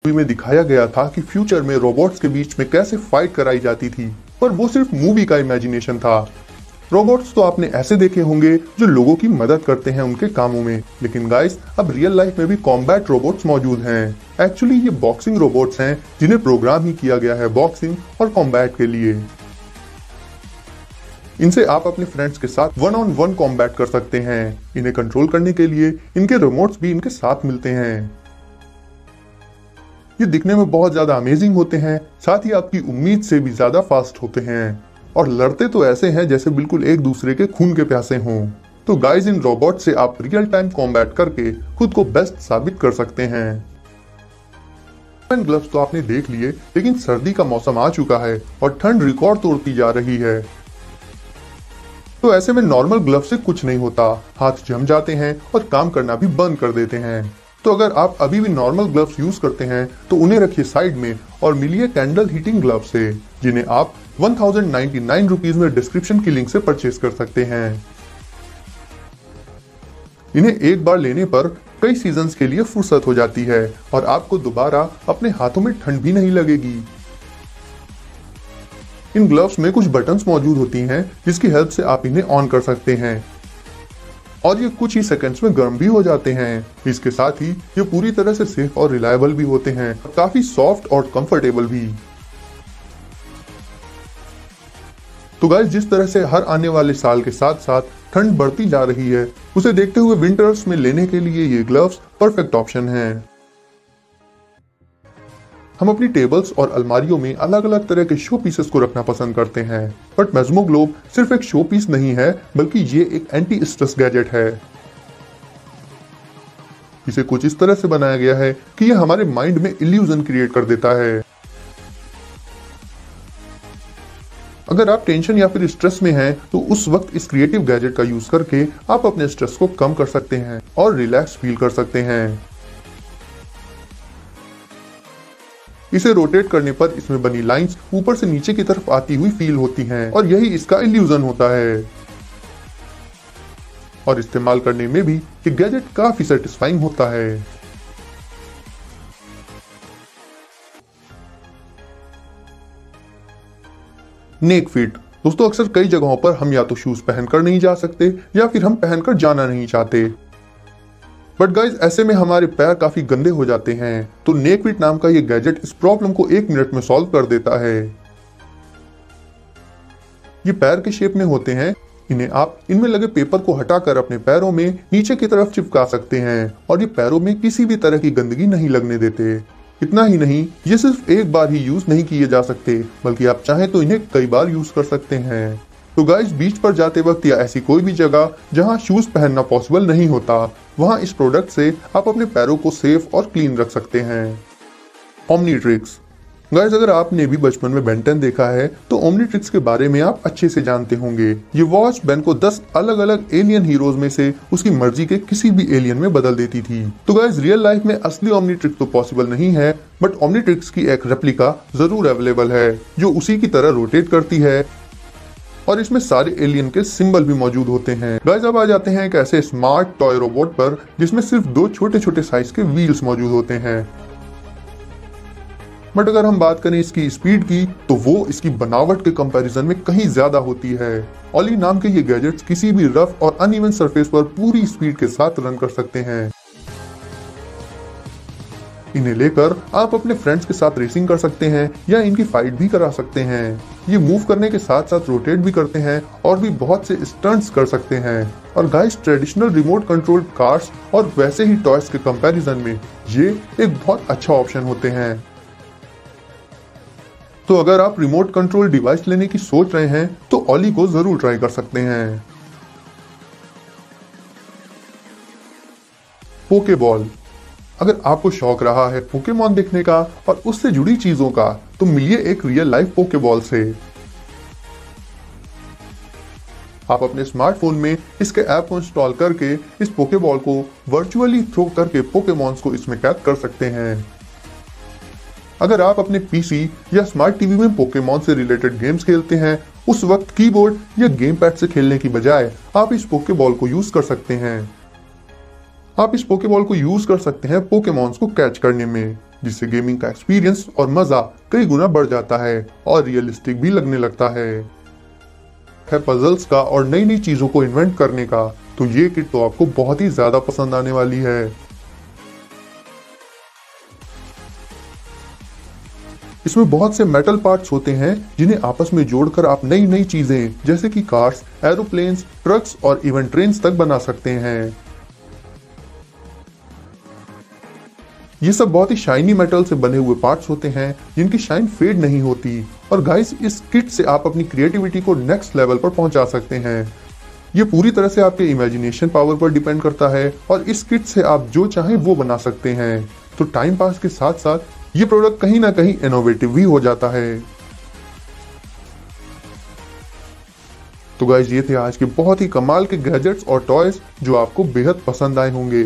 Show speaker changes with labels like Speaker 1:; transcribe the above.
Speaker 1: Movie में दिखाया गया था कि फ्यूचर में रोबोट्स के बीच में कैसे फाइट कराई जाती थी, पर वो सिर्फ मूवी का इमेजिनेशन था। रोबोट्स तो आपने ऐसे देखे होंगे जो लोगों की मदद करते हैं उनके कामों में, लेकिन गाइस अब रियल लाइफ में भी कॉम्बैट रोबोट्स मौजूद हैं। एक्चुअली ये बॉक्सिंग रोबोट्स हैं जिन्हें प्रोग्राम ही किया गया है बॉक्सिंग और कॉम्बैट के लिए। इनसे आप अपने फ्रेंड्स के साथ 1-on-1 कॉम्बैट कर सकते हैं। इन्हें कंट्रोल करने के लिए इनके रिमोट्स भी इनके साथ मिलते हैं। ये दिखने में बहुत ज्यादा अमेजिंग होते हैं, साथ ही आपकी उम्मीद से भी ज्यादा फास्ट होते हैं और लड़ते तो ऐसे हैं जैसे बिल्कुल एक दूसरे के खून के प्यासे हों। तो गाइस इन रोबोट से आप रियल टाइम कॉम्बैट करके खुद को बेस्ट साबित कर सकते हैं। ग्लव्स तो आपने देख लिए, लेकिन सर्दी का मौसम आ चुका है और ठंड रिकॉर्ड तोड़ती जा रही है, तो ऐसे में नॉर्मल ग्लव से कुछ नहीं होता, हाथ जम जाते हैं और काम करना भी बंद कर देते हैं। तो अगर आप अभी भी नॉर्मल ग्लव्स यूज करते हैं तो उन्हें रखिए साइड में और मिलिए कैंडल हीटिंग ग्लव से, जिन्हें आप 1099 रुपीज में डिस्क्रिप्शन की लिंक से परचेज कर सकते हैं। इन्हें एक बार लेने पर कई सीजन्स के लिए फुर्सत हो जाती है और आपको दोबारा अपने हाथों में ठंड भी नहीं लगेगी। इन ग्लव्स में कुछ बटन्स मौजूद होती हैं जिसकी हेल्प से आप इन्हें ऑन कर सकते हैं और ये कुछ ही सेकंड्स में गर्म भी हो जाते हैं। इसके साथ ही ये पूरी तरह से सेफ और रिलायबल भी होते हैं और काफी सॉफ्ट और कंफर्टेबल भी। तो गाइस जिस तरह से हर आने वाले साल के साथ साथ ठंड बढ़ती जा रही है, उसे देखते हुए विंटर्स में लेने के लिए ये ग्लव्स परफेक्ट ऑप्शन हैं। हम अपनी टेबल्स और अलमारियों में अलग अलग तरह के शो पीसेस को रखना पसंद करते हैं, बट मेज़्मो ग्लोब सिर्फ एक शो पीस नहीं है, बल्कि ये एक एंटी स्ट्रेस गैजेट है। इसे कुछ इस तरह से बनाया गया है कि ये हमारे माइंड में इल्यूजन क्रिएट कर देता है। अगर आप टेंशन या फिर स्ट्रेस में हैं, तो उस वक्त इस क्रिएटिव गैजेट का यूज करके आप अपने स्ट्रेस को कम कर सकते हैं और रिलैक्स फील कर सकते हैं। इसे रोटेट करने पर इसमें बनी लाइंस ऊपर से नीचे की तरफ आती हुई फील होती हैं और यही इसका इल्यूजन होता है। और इस्तेमाल करने में भी ये गैजेट काफी सेटिस्फाइंग होता है। नेक फिट दोस्तों, अक्सर कई जगहों पर हम या तो शूज पहनकर नहीं जा सकते या फिर हम पहनकर जाना नहीं चाहते, बट गाइज ऐसे में हमारे पैर काफी गंदे हो जाते हैं। तो नेक फिट नाम का ये गैजेट इस प्रॉब्लम को 1 मिनट में सॉल्व कर देता है। ये पैर के शेप में होते हैं। इन्हें आप इनमें लगे पेपर को हटाकर अपने पैरों में नीचे की तरफ चिपका सकते हैं और ये पैरों में किसी भी तरह की गंदगी नहीं लगने देते। इतना ही नहीं, ये सिर्फ एक बार ही यूज नहीं किए जा सकते, बल्कि आप चाहें तो इन्हें कई बार यूज कर सकते हैं। तो गाइस बीच पर जाते वक्त या ऐसी कोई भी जगह जहां शूज पहनना पॉसिबल नहीं होता, वहां इस प्रोडक्ट से आप अपने पैरों को सेफ और क्लीन रख सकते हैं। ओमनीट्रिक्स गाइस, अगर आपने भी बचपन में बेन 10 देखा है तो ओमनीट्रिक्स के बारे में आप अच्छे से जानते होंगे। ये वॉच बेन को 10 अलग अलग एलियन हीरोज में से उसकी मर्जी के किसी भी एलियन में बदल देती थी। तो गाइस रियल लाइफ में असली ओमनीट्रिक्स तो पॉसिबल नहीं है, बट ओमनीट्रिक्स की एक रेप्लिका जरूर अवेलेबल है जो उसी की तरह रोटेट करती है और इसमें सारे एलियन के सिंबल भी मौजूद होते हैं। गाइस अब आ जाते हैं एक ऐसे स्मार्ट टॉय रोबोट पर जिसमें सिर्फ 2 छोटे छोटे साइज के व्हील्स मौजूद होते हैं, बट अगर हम बात करें इसकी स्पीड की तो वो इसकी बनावट के कंपैरिजन में कहीं ज्यादा होती है। ऑली नाम के ये गैजेट्स किसी भी रफ और अनइवन सरफेस पर पूरी स्पीड के साथ रन कर सकते हैं। इन्हें लेकर आप अपने फ्रेंड्स के साथ रेसिंग कर सकते हैं या इनकी फाइट भी करा सकते हैं। ये मूव करने के साथ साथ रोटेट भी करते हैं और भी बहुत से स्टंट्स कर सकते हैं। और guys traditional remote control cars और वैसे ही टॉयज के कंपैरिजन में ये एक बहुत अच्छा ऑप्शन होते हैं। तो अगर आप रिमोट कंट्रोल डिवाइस लेने की सोच रहे हैं तो ऑली को जरूर ट्राई कर सकते हैं। पोकेबॉल, अगर आपको शौक रहा है पोकेमॉन देखने का और उससे जुड़ी चीजों का, तो मिलिए एक रियल लाइफ पोकेबॉल से। आप अपने स्मार्टफोन में इसके ऐप को इंस्टॉल करके इस पोकेबॉल को वर्चुअली थ्रो करके पोकेमॉन्स को इसमें कैद कर सकते हैं। अगर आप अपने पीसी या स्मार्ट टीवी में पोकेमॉन से रिलेटेड गेम्स खेलते हैं, उस वक्त कीबोर्ड या गेम पैड से खेलने की बजाय आप इस पोकेबॉल को यूज कर सकते हैं। आप इस पोकेबॉल को यूज कर सकते हैं पोकेमॉन्स को कैच करने में। जिससे गेमिंग का एक्सपीरियंस और मजा कई गुना बढ़ जाता है और रियलिस्टिक भी लगने लगता है पजल्स का और नई नई चीजों को इन्वेंट करने का, तो ये किट तो आपको बहुत ही ज्यादा पसंद आने वाली है। इसमें बहुत से मेटल पार्ट्स होते हैं जिन्हें आपस में जोड़कर आप नई नई चीजें जैसे कि कार्स, एरोप्लेन्स, ट्रक्स और इवन ट्रेन्स तक बना सकते हैं। ये सब बहुत ही शाइनी मेटल से बने हुए पार्ट्स होते हैं जिनकी शाइन फेड नहीं होती। और गाइस, इस किट से आप अपनी क्रिएटिविटी को नेक्स्ट लेवल पर पहुंचा सकते हैं। ये पूरी तरह से आपके इमेजिनेशन पावर पर डिपेंड करता है और इस किट से आप जो चाहें वो बना सकते हैं। तो टाइम पास के साथ साथ ये प्रोडक्ट कहीं ना कहीं इनोवेटिव भी हो जाता है। तो गाइस, ये थे आज के बहुत ही कमाल के गैजेट्स और टॉयज जो आपको बेहद पसंद आए होंगे।